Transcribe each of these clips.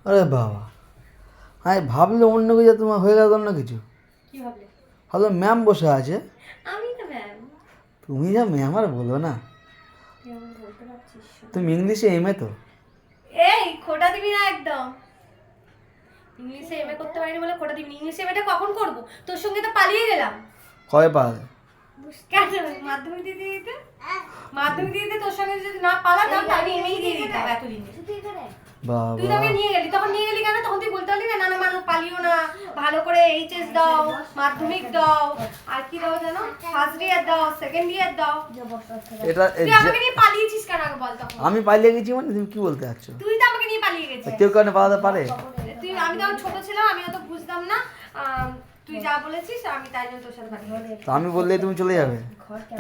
আরে বাবা, আমি ভাবলে অন্য কিছু, তোমার হয়ে গেল অন্য কিছু। কি ভাবলে? ভাবলো ম্যাম বসে আছে। আমি তো ম্যাম। তুমি যা ম্যাম আর বলো না। তুই আমাকে বলতে পারছিস? তুমি ইংলিশে এমএ তো? এই খোটা দিবি না একদম। ইংলিশে এমএ করতে পারিনি বলে খোটা দিবি না। ইংলিশে এমএটা কখন করব? তোর সঙ্গে তো পালিয়ে গেলাম। কবে পাবে? কেন মাধ্যমিক দিয়ে তোর সঙ্গে যদি না পালাতাম তাহলে এমএই দিয়ে দিতাম এতদিনে। বাবা, তুই তো আমাকে নিয়ে গেলি, তখন নিয়ে গেলি কেন? তখন তুই বলতে পারলি না, না না মানুষ পালিও না, ভালো করে এইচএস দাও, মাধ্যমিক দাও, আর কি দাও জানো, ফার্স্ট ইয়ার দাও, সেকেন্ড ইয়ার দাও। এটা তুই আমাকে নিয়ে পালিয়েছিস কেন আগে বল তখন? আমি পালিয়ে গেছি মানে তুমি কি বলতে চাচ্ছ? তুই তো আমাকে নিয়ে পালিয়ে গেছিস। কেউ কারণে পালাতে পারে? আমি তখন ছোট ছিলাম, আমি অত বুঝতাম না। তুই যা বলেছিস আমি তাই জন্য তোর সাথে পালিয়ে। তো আমি বললেই তুমি চলে যাবে?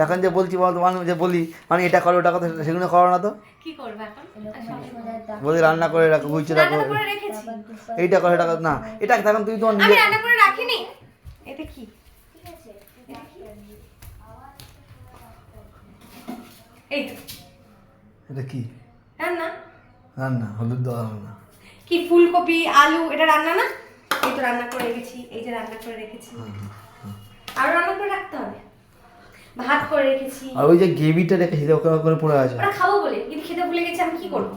এখন যে বলছি বল, তোমার যে বলি মানে এটা করো ওটা কথা, সেগুলো করো না তো? কি করবে এখন? বলি রান্না করে রাখো, গুছিয়ে রাখো, রান্না করে রেখেছি। এইটা করো এটা না, এটা তখন তুমি তোমার আমি নিজে। রান্না করে রাখিনি। এটা কি? এই এটা কি রান্না? রান্না? হলুদ দেওয়া রান্না? কি ফুলকপি আলু এটা রান্না না? এই তো রান্না করে রেখেছি, এই যে রান্না করে রেখেছি। আর রান্না করে রাখতে হবে। ভাত করে রেখেছি। আর ওই যে গ্রেভিটা রেখে সেটা ওখানে করে পড়ে আছে। ওটা খাবো বলে কিন্তু খেতে ভুলে গেছি, আমি কি করবো?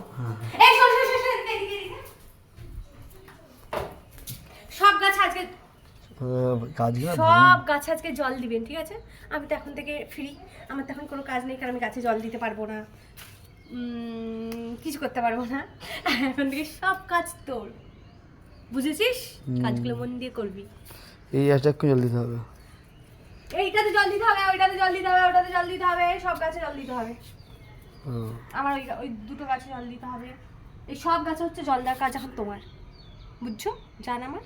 এই শোন শোন শোন, এদিকে এদিকে। সব গাছ আজকে কাজগুলো সব গাছে আজকে জল দিবেন, ঠিক আছে? আমি তো এখন থেকে ফ্রি, আমার তো এখন কোনো কাজ নেই, কারণ আমি গাছে জল দিতে পারবো না, কিছু করতে পারবো না। এখন থেকে সব কাজ তোর, বুঝেছিস? কাজগুলো মন দিয়ে করবি। এই গাছটা একটু জল দিতে হবে, এইটাতে জল দিতে হবে, ওইটাতে জল দিতে হবে, ওটাতে জল দিতে হবে, সব গাছে জল দিতে হবে। আমার ওই দুটো গাছে জল দিতে হবে। এই সব গাছে হচ্ছে জল দেওয়ার কাজ এখন তোমার, বুঝছো? জান আমার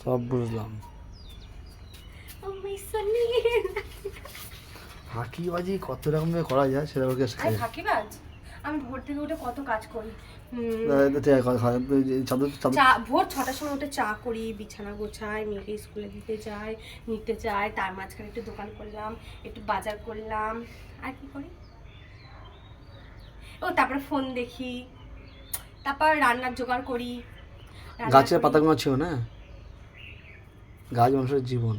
সব বুঝলাম। ফাঁকিবাজি কত রকমের করা যায় সেটা ওকে শেখাই। ফাঁকিবাজ? আমি ভোর থেকে উঠে কত কাজ করি। ভোর 6টার সময় উঠে চা করি, বিছানা গোছাই, মেয়েকে স্কুলে দিতে যাই, নিতে যাই, তার মাঝখানে একটু দোকান করলাম, একটু বাজার করলাম, আর কি করি, ও তারপরে ফোন দেখি, তারপর রান্নার জোগাড় করি। গাছের পাতাগুলো ছিল না, গাছ মানুষের জীবন।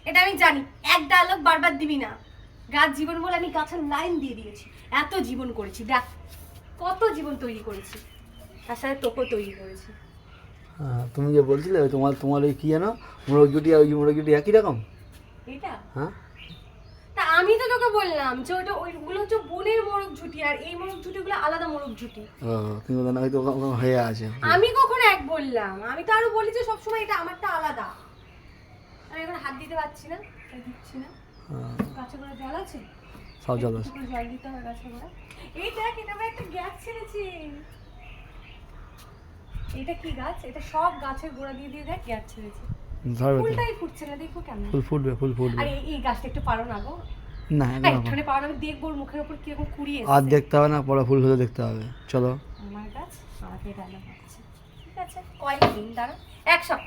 এটা আমি জানি, এক ডায়লগ বারবার দিবি না। গাছ জীবন বলে আমি গাছের লাইন দিয়ে দিয়েছি। এত জীবন করেছি, দেখ কত জীবন তৈরি করেছি, তার সাথে তোকেও তৈরি করেছি। হ্যাঁ, তুমি যে বলছিলে তোমার ওই কি জানো, মোরগ জুটি আর ওই মোরগ জুটি একই রকম। এটা হ্যাঁ, তা আমি তো তোকে বললাম যে ওটা ওইগুলো হচ্ছে বনের মোরগ ঝুটি, আর এই মোরগ ঝুটিগুলো আলাদা মোরগ ঝুটি। ও তুমি বলো না হয়তো হয়ে আছে। আমি কখনো এক বললাম? আমি তো আরো বলি যে সবসময় এটা আমারটা আলাদা। আমি এখন হাত দিতে পারছি না, তাই দিচ্ছি না। গাছে করে জল আছে, সব জল আছে। জল দিতে হবে গাছে করে। এই দেখ, এটা আমি একটা গ্যাস ছেড়েছি। এটা কি গাছ? এটা সব গাছের গোড়া দিয়ে দিয়ে দেখ গ্যাস ছেড়েছি। ফুলটাই ফুটছে না, দেখো কেমন। ফুল ফুটবে। আর এই গাছটা একটু পারো না গো। না একটুখানি পারো না, আমি দেখবো ওর মুখের উপর কিরকম কুড়িয়ে আর দেখতে হবে না, পরে ফুল হলে দেখতে হবে। চলো, আমার গাছ আমাকে ডালা পাচ্ছে, ঠিক আছে? কয়েকদিন দাঁড়া, এক সপ্তাহ।